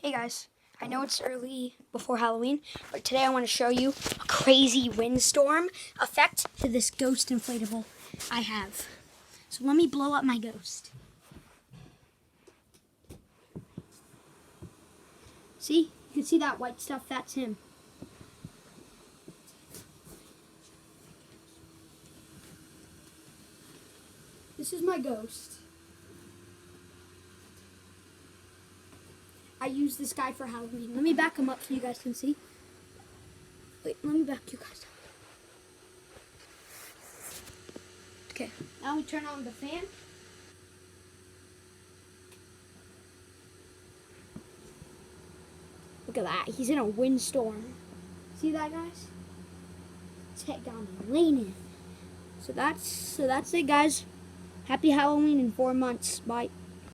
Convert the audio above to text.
Hey guys, I know it's early before Halloween, but today I want to show you a crazy windstorm effect to this ghost inflatable I have. So let me blow up my ghost. See? You can see that white stuff, that's him. This is my ghost. I used this guy for Halloween. Let me back him up so you guys can see. Wait, let me back you guys up. Okay, now we turn on the fan. Look at that, he's in a windstorm. See that, guys? Let's head down and lean in. So that's it, guys. Happy Halloween in 4 months. Bye.